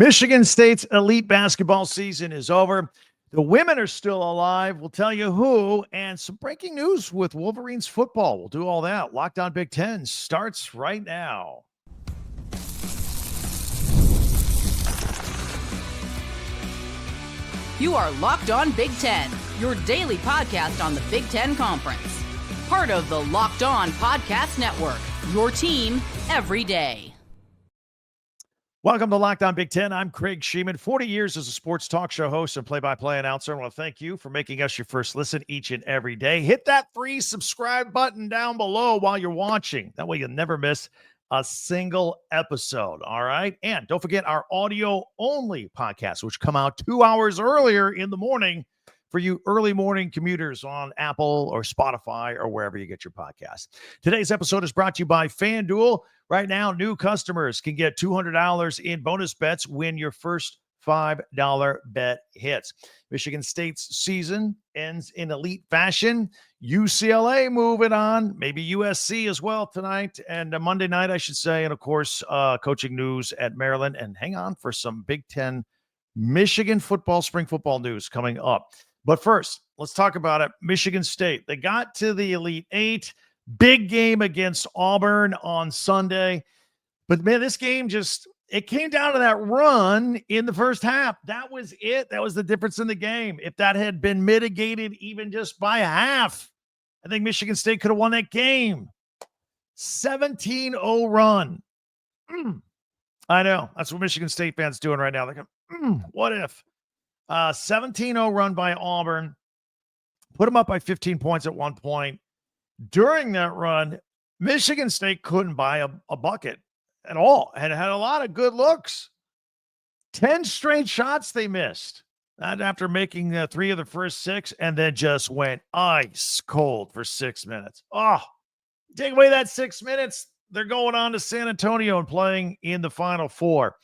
Michigan State's elite basketball season is over. The women are still alive. We'll tell you who, and some breaking news with Wolverines football. We'll do all that. Locked On Big Ten starts right now. You are Locked On Big Ten, your daily podcast on the Big Ten Conference. Part of the Locked On Podcast Network, your team every day. Welcome to Locked On Big Ten. I'm Craig Sheeman, 40 years as a sports talk show host and play-by-play announcer. I want to thank you for making us your first listen each and every day. Hit that free subscribe button down below while you're watching. That way you'll never miss a single episode, all right? And don't forget our audio-only podcasts, which come out 2 hours earlier in the morning for you early morning commuters on Apple or Spotify or wherever you get your podcasts. Today's episode is brought to you by FanDuel. Right now, new customers can get $200 in bonus bets when your first $5 bet hits. Michigan State's season ends in elite fashion. UCLA moving on, maybe USC as well tonight and Monday night, I should say. And of course, coaching news at Maryland. And hang on for some Big Ten Michigan football, spring football news coming up. But first, let's talk about it. Michigan State, they got to the Elite Eight. Big game against Auburn on Sunday. But, man, this game it came down to that run in the first half. That was it. That was the difference in the game. If that had been mitigated even just by a half, I think Michigan State could have won that game. 17-0 run. I know. That's what Michigan State fans doing right now. They're going, what if? 17-0 run by Auburn. Put them up by 15 points at one point. During that run, Michigan State couldn't buy a bucket at all and had a lot of good looks. 10 straight shots they missed. That after making 3 of the first 6 and then just went ice cold for 6 minutes. Oh, take away that 6 minutes. They're going on to San Antonio and playing in the Final Four.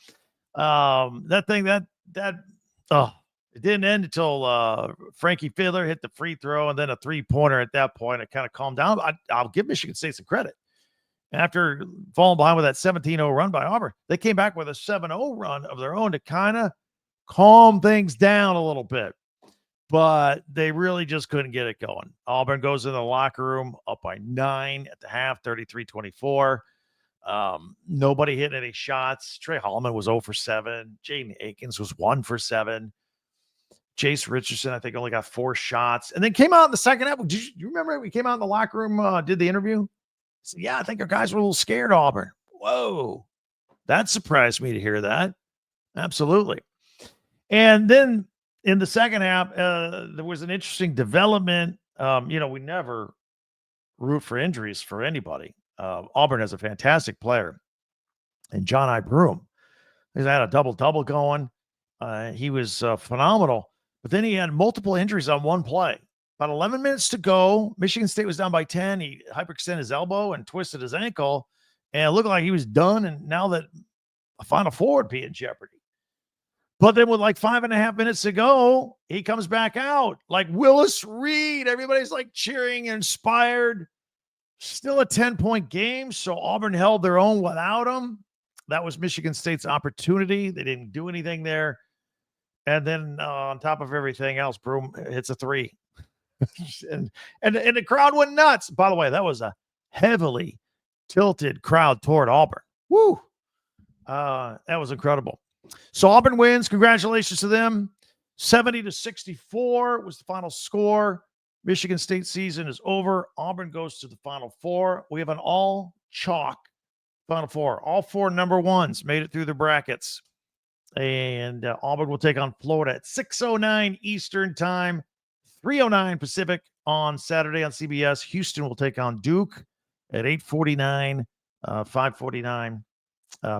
It didn't end until Frankie Fiddler hit the free throw and then a three-pointer at that point. It kind of calmed down. I'll give Michigan State some credit. After falling behind with that 17-0 run by Auburn, they came back with a 7-0 run of their own to kind of calm things down a little bit. But they really just couldn't get it going. Auburn goes in the locker room up by 9 at the half, 33-24. Nobody hit any shots. Trey Holloman was 0 for 7. Jaden Akins was 1 for 7. Jace Richardson, I think, only got 4 shots. And then came out in the second half. Do you remember we came out in the locker room, did the interview? Said, yeah, I think our guys were a little scared, Auburn. Whoa. That surprised me to hear that. Absolutely. And then in the second half, there was an interesting development. We never root for injuries for anybody. Auburn has a fantastic player. And John I. Broom. He's had a double-double going. He was phenomenal. But then he had multiple injuries on one play. About 11 minutes to go. Michigan State was down by 10. He hyperextended his elbow and twisted his ankle. And it looked like he was done. And now that a Final Four would be in jeopardy. But then with like 5.5 minutes to go, he comes back out. Like Willis Reed. Everybody's like cheering and inspired. Still a 10-point game. So Auburn held their own without him. That was Michigan State's opportunity. They didn't do anything there. And then on top of everything else, Broom hits a 3. and the crowd went nuts. By the way, that was a heavily tilted crowd toward Auburn. Woo! That was incredible. So Auburn wins. Congratulations to them. 70-64 was the final score. Michigan State season is over. Auburn goes to the Final Four. We have an all-chalk Final Four. All 4 number ones made it through the brackets. And Auburn will take on Florida at 6:09 Eastern Time, 3:09 Pacific on Saturday on CBS. Houston will take on Duke at 8:49, 5:49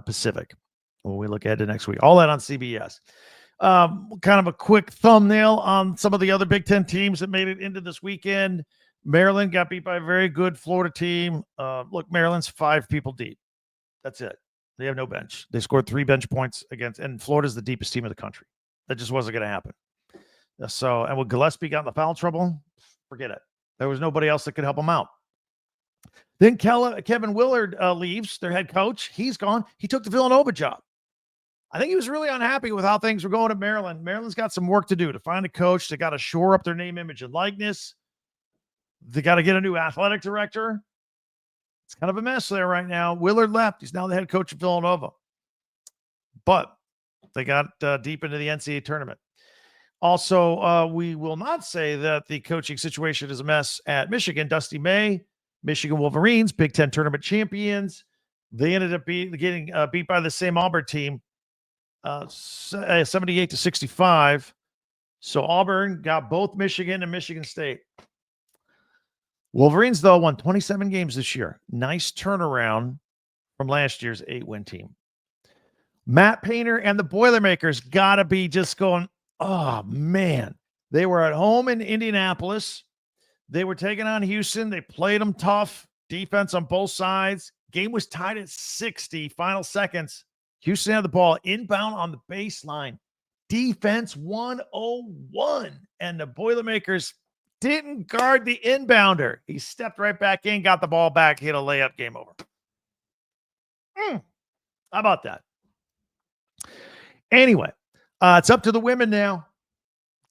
Pacific. When we look ahead to next week. All that on CBS. Kind of a quick thumbnail on some of the other Big Ten teams that made it into this weekend. Maryland got beat by a very good Florida team. Look, Maryland's 5 people deep. That's it. They have no bench. They scored 3 bench points against, and Florida's the deepest team in the country. That just wasn't going to happen. So, and when Gillespie got in the foul trouble, forget it. There was nobody else that could help him out. Then Kevin Willard leaves, their head coach. He's gone. He took the Villanova job. I think he was really unhappy with how things were going at Maryland. Maryland's got some work to do to find a coach. They got to shore up their name, image, and likeness. They got to get a new athletic director. It's kind of a mess there right now. Willard left. He's now the head coach of Villanova. But they got deep into the NCAA tournament. Also, we will not say that the coaching situation is a mess at Michigan. Dusty May, Michigan Wolverines, Big Ten tournament champions. They ended up getting beat by the same Auburn team, 78-65. So Auburn got both Michigan and Michigan State. Wolverines, though, won 27 games this year. Nice turnaround from last year's 8-win team. Matt Painter and the Boilermakers got to be just going, oh, man. They were at home in Indianapolis. They were taking on Houston. They played them tough. Defense on both sides. Game was tied at 60. Final seconds. Houston had the ball inbound on the baseline. Defense 101. And the Boilermakers didn't guard the inbounder. He stepped right back in, got the ball back, hit a layup, game over. How about that? Anyway, it's up to the women now.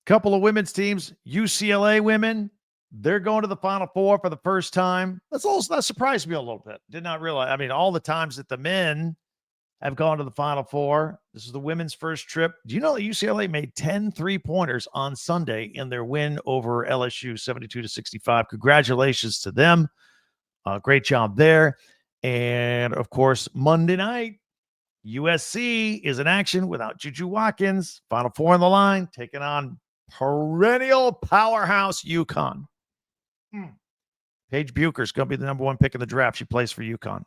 Couple of women's teams. UCLA women, they're going to the Final Four for the first time. That surprised me a little bit. Did not realize. I mean, all the times that the men have gone to the Final Four. This is the women's first trip. Do you know that UCLA made 10 3-pointers on Sunday in their win over LSU, 72-65? Congratulations to them. Great job there. And, of course, Monday night, USC is in action without Juju Watkins. Final Four on the line, taking on perennial powerhouse UConn. Paige Bucher's going to be the number 1 pick in the draft. She plays for UConn.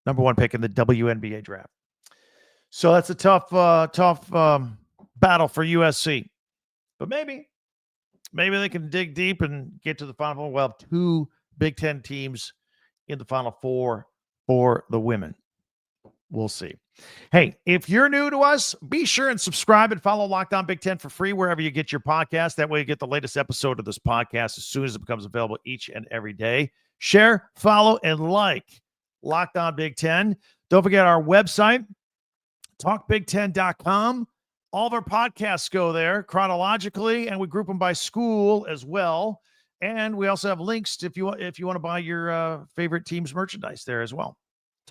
Number 1 pick in the WNBA draft. So that's a tough battle for USC. But maybe they can dig deep and get to the Final Four. We'll have 2 Big Ten teams in the Final Four for the women. We'll see. Hey, if you're new to us, be sure and subscribe and follow Locked On Big Ten for free wherever you get your podcast. That way you get the latest episode of this podcast as soon as it becomes available each and every day. Share, follow, and like Locked On Big Ten. Don't forget our website, talkbig10.com. All of our podcasts go there chronologically, and we group them by school as well. And we also have links if you want to buy your favorite team's merchandise there as well.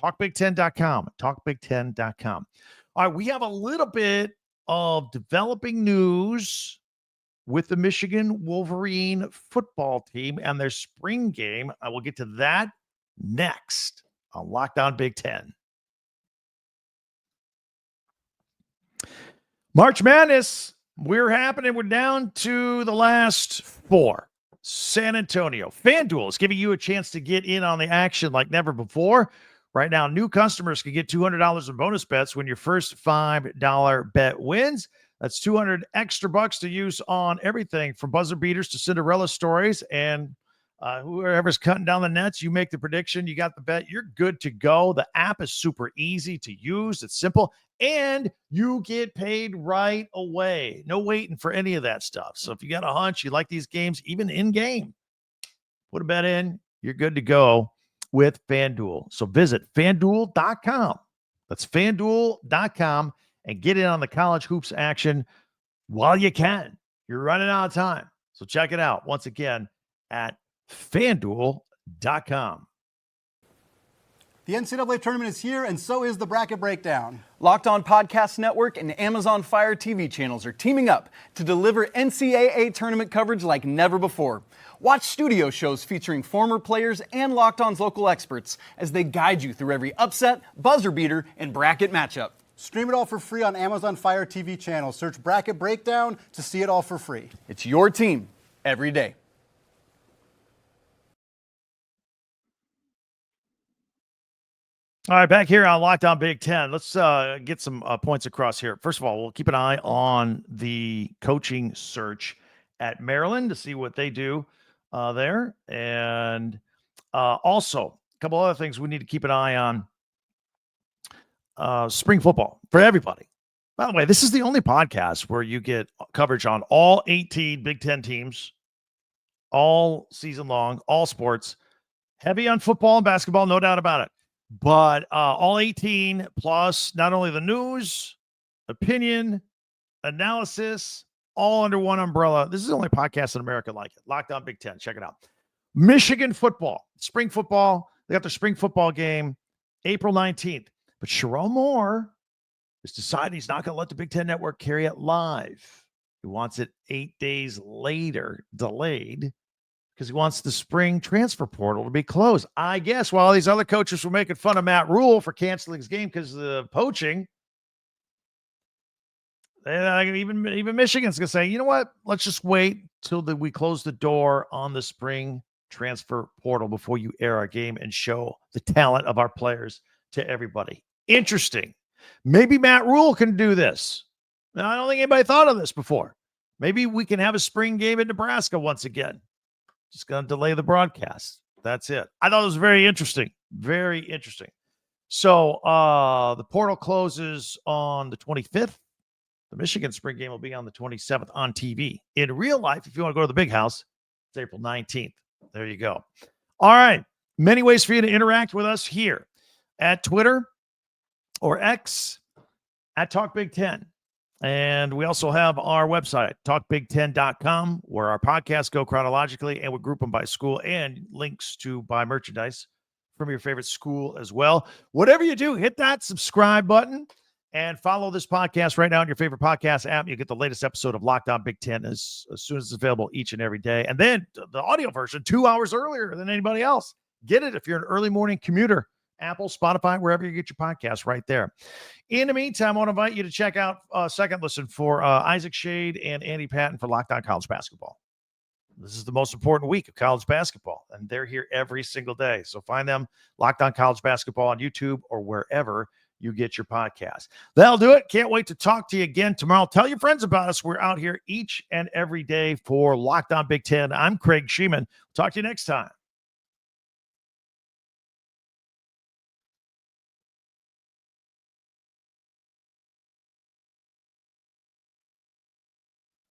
TalkBig10.com. TalkBig10.com. All right, we have a little bit of developing news with the Michigan Wolverine football team and their spring game. I will get to that next on Locked On Big Ten. March Madness, we're happening. We're down to the last 4. San Antonio. FanDuel is giving you a chance to get in on the action like never before. Right now, new customers can get $200 in bonus bets when your first $5 bet wins. That's $200 extra bucks to use on everything from buzzer beaters to Cinderella stories. And whoever's cutting down the nets, you make the prediction, you got the bet, you're good to go. The app is super easy to use. It's simple. And you get paid right away. No waiting for any of that stuff. So if you got a hunch, you like these games, even in-game, put a bet in, you're good to go with FanDuel. So visit FanDuel.com. That's FanDuel.com and get in on the college hoops action while you can. You're running out of time. So check it out once again at FanDuel.com. The NCAA tournament is here, and so is the Bracket Breakdown. Locked On Podcast Network and Amazon Fire TV channels are teaming up to deliver NCAA tournament coverage like never before. Watch studio shows featuring former players and Locked On's local experts as they guide you through every upset, buzzer beater, and bracket matchup. Stream it all for free on Amazon Fire TV channel. Search Bracket Breakdown to see it all for free. It's your team every day. All right, back here on Locked On Big Ten. Let's get some points across here. First of all, we'll keep an eye on the coaching search at Maryland to see what they do there. And also, a couple other things we need to keep an eye on. Spring football for everybody. By the way, this is the only podcast where you get coverage on all 18 Big Ten teams, all season long, all sports. Heavy on football and basketball, no doubt about it. But all 18 plus not only the news, opinion, analysis, all under one umbrella. This is the only podcast in America like it. Locked On Big Ten. Check it out. Michigan football, spring football. They got their spring football game April 19th. But Sherrone Moore has decided he's not going to let the Big Ten Network carry it live. He wants it 8 days later, delayed, because he wants the spring transfer portal to be closed. I guess while these other coaches were making fun of Matt Rule for canceling his game because of the poaching, even Michigan's going to say, you know what? Let's just wait till we close the door on the spring transfer portal before you air our game and show the talent of our players to everybody. Interesting. Maybe Matt Rule can do this. Now, I don't think anybody thought of this before. Maybe we can have a spring game in Nebraska once again. Just going to delay the broadcast. That's it. I thought it was very interesting. Very interesting. So the portal closes on the 25th. The Michigan spring game will be on the 27th on TV. In real life, if you want to go to the big house, it's April 19th. There you go. All right. Many ways for you to interact with us here at Twitter or X at Talk Big Ten. And we also have our website, talkbig10.com, where our podcasts go chronologically, and we group them by school and links to buy merchandise from your favorite school as well. Whatever you do, hit that subscribe button and follow this podcast right now in your favorite podcast app. You get the latest episode of Locked On Big Ten as soon as it's available each and every day. And then the audio version 2 hours earlier than anybody else. Get it if you're an early morning commuter. Apple, Spotify, wherever you get your podcasts, right there. In the meantime, I want to invite you to check out Second Listen for Isaac Shade and Andy Patton for Locked On College Basketball. This is the most important week of college basketball, and they're here every single day. So find them, Locked On College Basketball on YouTube or wherever you get your podcast. That'll do it. Can't wait to talk to you again tomorrow. Tell your friends about us. We're out here each and every day for Locked On Big Ten. I'm Craig Sheeman. Talk to you next time.